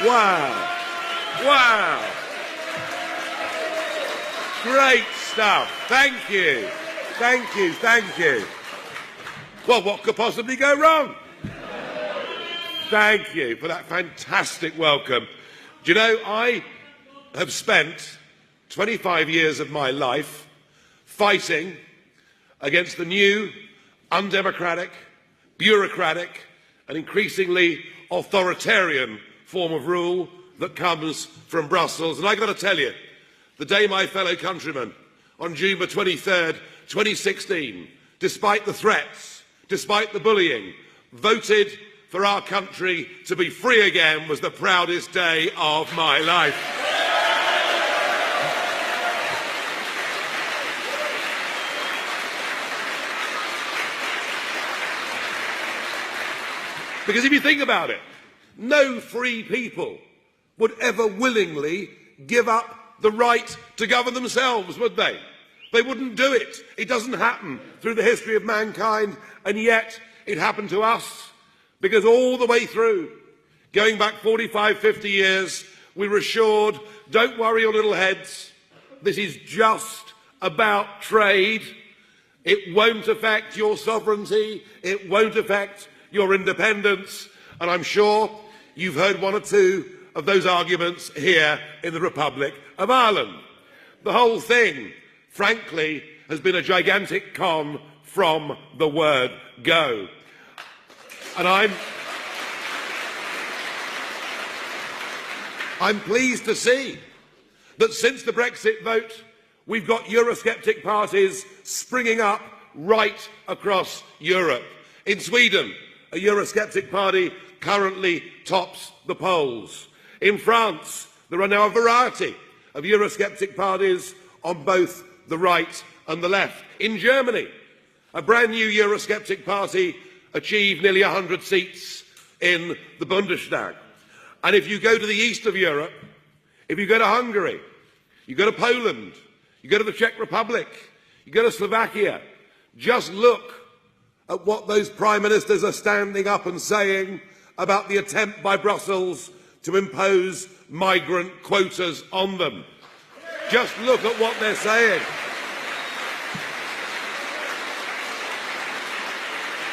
Wow. Wow. Great stuff. Thank you. Thank you. Thank you. Well, what could possibly go wrong? Thank you for that fantastic welcome. Do you know, I have spent 25 years of my life fighting against the new, undemocratic, bureaucratic, and increasingly authoritarian form of rule that comes from Brussels. And I've got to tell you, the day my fellow countrymen, on June the 23rd, 2016, despite the threats, despite the bullying, voted for our country to be free again, was the proudest day of my life. Because if you think about it, no free people would ever willingly give up the right to govern themselves, would they? They wouldn't do it. It doesn't happen through the history of mankind, and yet it happened to us because all the way through, going back 45, 50 years, we were assured, don't worry your little heads, this is just about trade. It won't affect your sovereignty, it won't affect your independence, and I'm sure you've heard one or two of those arguments here in the Republic of Ireland. The whole thing, frankly, has been a gigantic con from the word go. And I'm pleased to see that since the Brexit vote, we've got Eurosceptic parties springing up right across Europe. In Sweden, a Eurosceptic party currently tops the polls. In France, there are now a variety of Eurosceptic parties on both the right and the left. In Germany, a brand new Eurosceptic party achieved nearly 100 seats in the Bundestag. And if you go to the east of Europe, if you go to Hungary, you go to Poland, you go to the Czech Republic, you go to Slovakia, just look at what those prime ministers are standing up and saying about the attempt by Brussels to impose migrant quotas on them. Just look at what they're saying.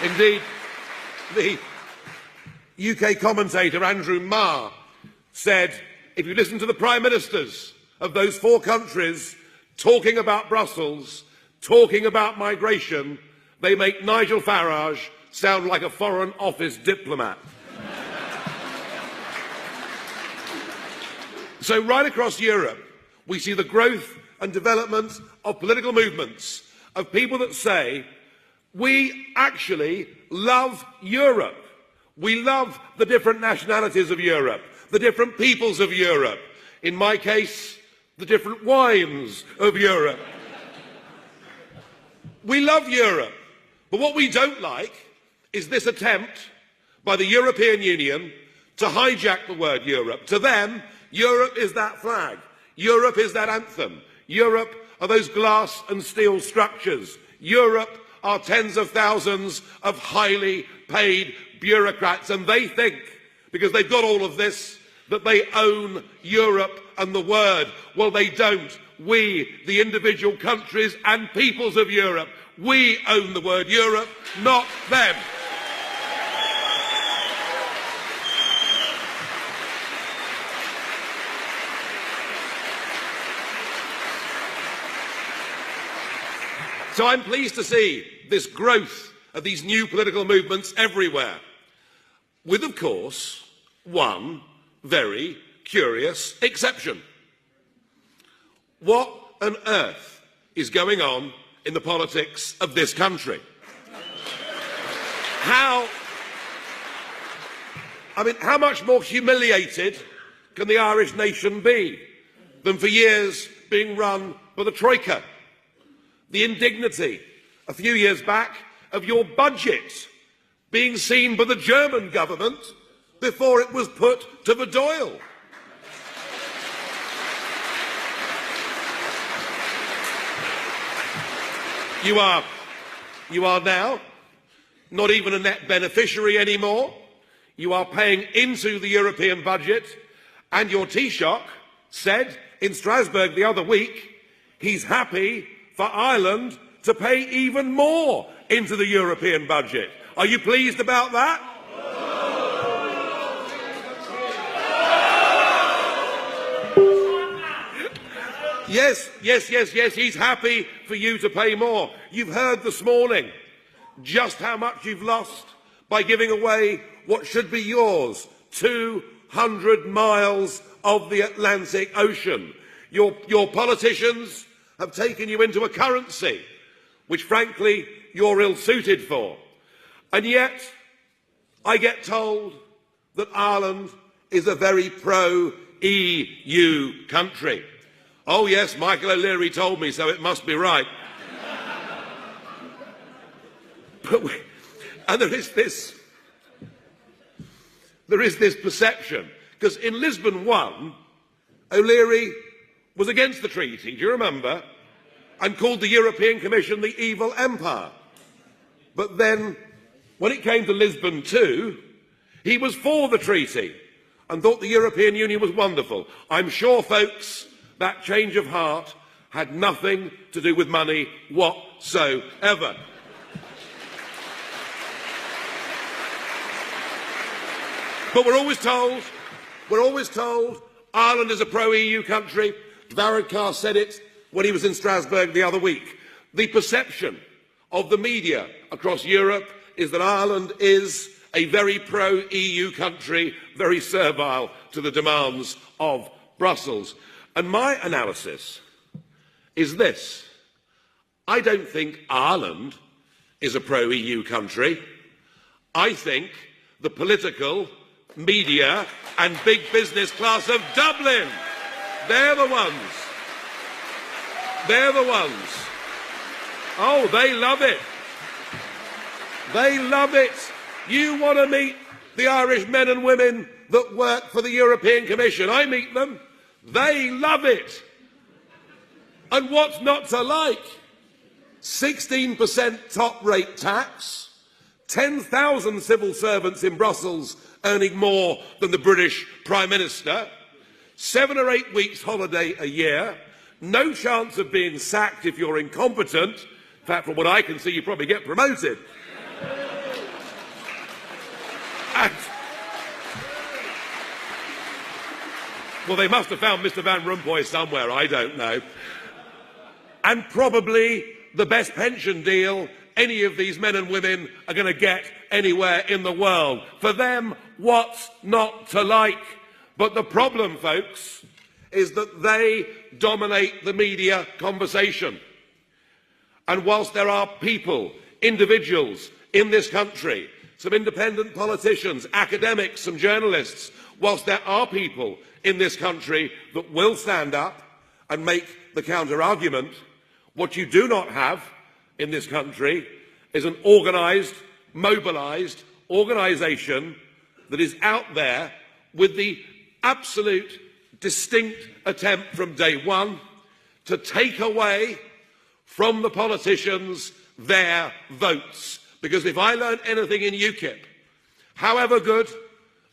Indeed, the UK commentator Andrew Marr said, if you listen to the prime ministers of those four countries talking about Brussels, talking about migration, they make Nigel Farage sound like a Foreign Office diplomat. So right across Europe, we see the growth and development of political movements, of people that say, we actually love Europe. We love the different nationalities of Europe, the different peoples of Europe. In my case, the different wines of Europe. We love Europe. But what we don't like is this attempt by the European Union to hijack the word Europe. To them, Europe is that flag. Europe is that anthem. Europe are those glass and steel structures. Europe are tens of thousands of highly paid bureaucrats. And they think, because they've got all of this, that they own Europe and the word. Well, they don't. We, the individual countries and peoples of Europe, we own the word Europe, not them. So I'm pleased to see this growth of these new political movements everywhere, with, of course, one very curious exception. What on earth is going on in the politics of this country? How much more humiliated can the Irish nation be than for years being run by the Troika? The indignity, a few years back, of your budget being seen by the German government before it was put to the Dail. You are now not even a net beneficiary anymore. you are paying into the European budget, and your Taoiseach said in Strasbourg the other week he's happy for Ireland to pay even more into the European budget. Are you pleased about that? Yes, he's happy for you to pay more. You've heard this morning just how much you've lost by giving away what should be yours, 200 miles of the Atlantic Ocean. Your politicians have taken you into a currency which, frankly, you're ill-suited for. And yet, I get told that Ireland is a very pro-EU country. Oh yes, Michael O'Leary told me, so it must be right. And there is this perception, because in Lisbon 1, O'Leary was against the treaty, do you remember? And called the European Commission the evil empire. But then, when it came to Lisbon 2, he was for the treaty and thought the European Union was wonderful. I'm sure, folks, that change of heart had nothing to do with money whatsoever. But we're always told Ireland is a pro-EU country. Varadkar said it when he was in Strasbourg the other week. The perception of the media across Europe is that Ireland is a very pro-EU country, very servile to the demands of Brussels. And my analysis is this. I don't think Ireland is a pro-EU country. I think the political, media and big business class of Dublin, they're the ones. They're the ones. Oh, they love it. They love it. You want to meet the Irish men and women that work for the European Commission. I meet them. They love it. And what's not to like? 16% top rate tax, 10,000 civil servants in Brussels earning more than the British Prime Minister, 7 or 8 weeks holiday a year, no chance of being sacked if you're incompetent. In fact, from what I can see, you probably get promoted. Well, they must have found Mr. Van Rompuy somewhere, I don't know. And probably the best pension deal any of these men and women are going to get anywhere in the world. For them, what's not to like? But the problem, folks, is that they dominate the media conversation. And whilst there are people, individuals in this country, some independent politicians, academics, some journalists, whilst there are people in this country that will stand up and make the counter-argument, what you do not have in this country is an organised, mobilised organisation that is out there with the absolute distinct attempt from day one to take away from the politicians their votes. Because if I learn anything in UKIP, however good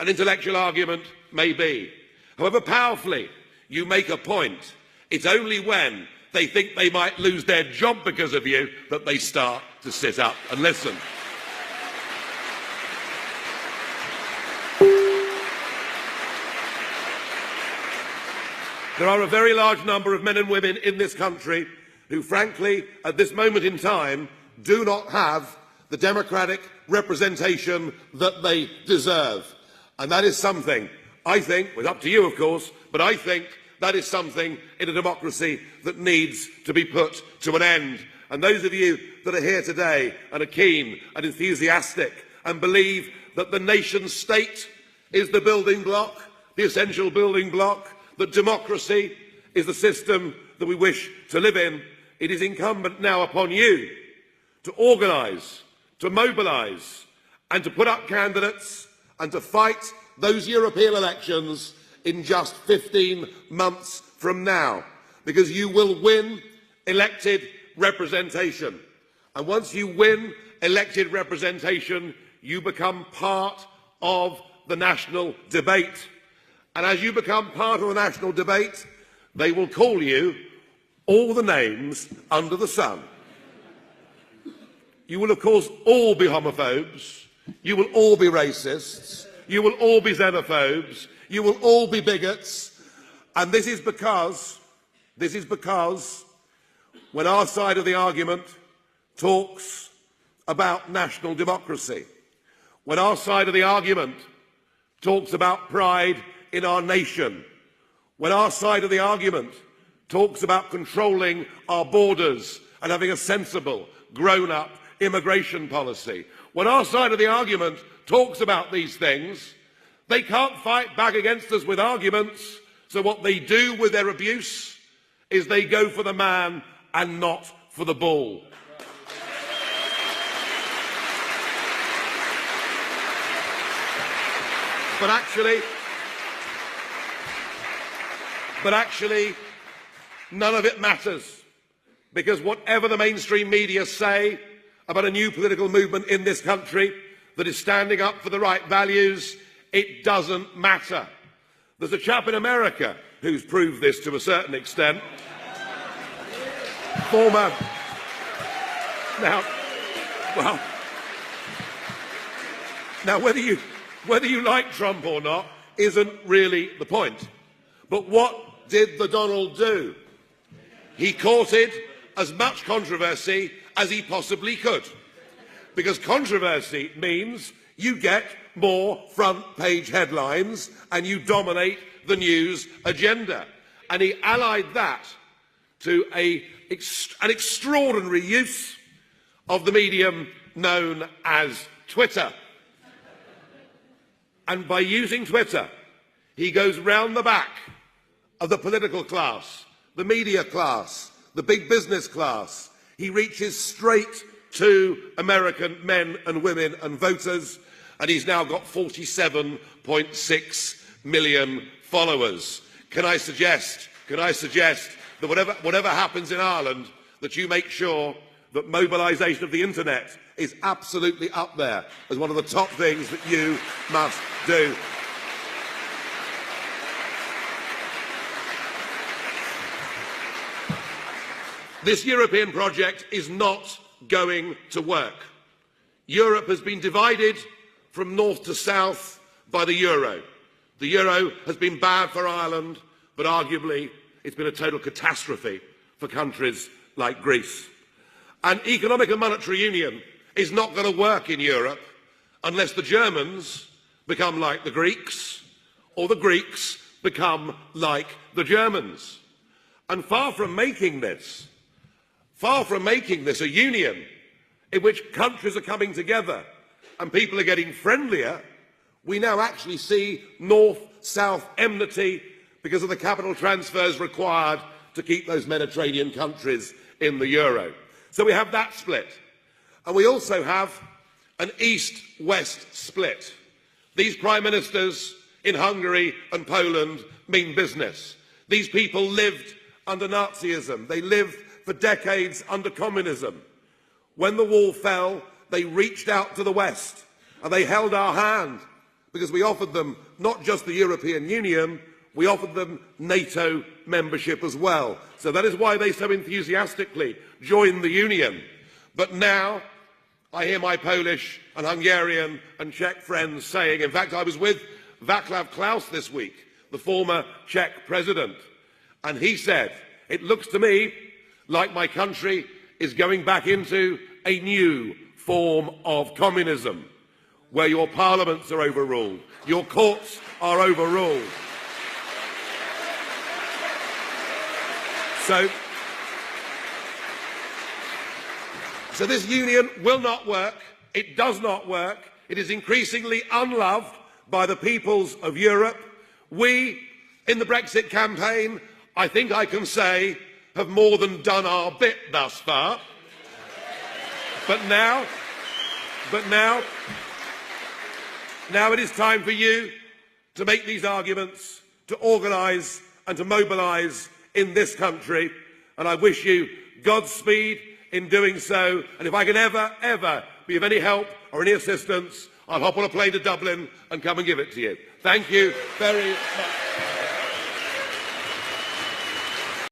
an intellectual argument may be, however powerfully you make a point, it's only when they think they might lose their job because of you that they start to sit up and listen. There are a very large number of men and women in this country who, frankly, at this moment in time, do not have the democratic representation that they deserve. And that is something, I think, well, it's up to you, of course, but I think that is something in a democracy that needs to be put to an end. And those of you that are here today and are keen and enthusiastic and believe that the nation state is the building block, the essential building block, that democracy is the system that we wish to live in, it is incumbent now upon you to organise, to mobilise and to put up candidates and to fight those European elections in just 15 months from now, because you will win elected representation. And once you win elected representation, you become part of the national debate. And as you become part of the national debate, they will call you all the names under the sun. You will, of course, all be homophobes. You will all be racists. You will all be xenophobes. You will all be bigots. And this is because when our side of the argument talks about national democracy, when our side of the argument talks about pride in our nation, when our side of the argument talks about controlling our borders and having a sensible, grown-up immigration policy, when our side of the argument talks about these things, they can't fight back against us with arguments, so what they do with their abuse is they go for the man and not for the bull. But actually, none of it matters, because whatever the mainstream media say about a new political movement in this country that is standing up for the right values, it doesn't matter. There's a chap in America who's proved this to a certain extent. Now, whether you like Trump or not isn't really the point. But what did the Donald do? He courted as much controversy as he possibly could, because controversy means you get more front-page headlines and you dominate the news agenda. And he allied that to an extraordinary use of the medium known as Twitter. And by using Twitter, he goes round the back of the political class, the media class, the big business class. He reaches straight to American men and women and voters, and he's now got 47.6 million followers. Can I suggest that whatever happens in Ireland, that you make sure that mobilisation of the internet is absolutely up there as one of the top things that you must do. This European project is not going to work. Europe has been divided from north to south by the euro. The euro has been bad for Ireland, but arguably it's been a total catastrophe for countries like Greece. And economic and monetary union is not going to work in Europe unless the Germans become like the Greeks, or the Greeks become like the Germans. And far from making this a union in which countries are coming together and people are getting friendlier, we now actually see north-south enmity because of the capital transfers required to keep those Mediterranean countries in the euro. So we have that split. And we also have an east-west split. These prime ministers in Hungary and Poland mean business. These people lived under Nazism. They lived for decades under communism. When the wall fell, they reached out to the West and they held our hand, because we offered them not just the European Union, we offered them NATO membership as well. So that is why they so enthusiastically joined the Union. But now I hear my Polish and Hungarian and Czech friends saying, in fact I was with Václav Klaus this week, the former Czech president, and he said, it looks to me like my country is going back into a new form of communism, where your parliaments are overruled, your courts are overruled. So this union will not work. It does not work. It is increasingly unloved by the peoples of Europe. We, in the Brexit campaign, I think I can say, have more than done our bit thus far. But now it is time for you to make these arguments, to organise and to mobilise in this country, and I wish you Godspeed in doing so. And if I can ever be of any help or any assistance, I'll hop on a plane to Dublin and come and give it to you. Thank you very much.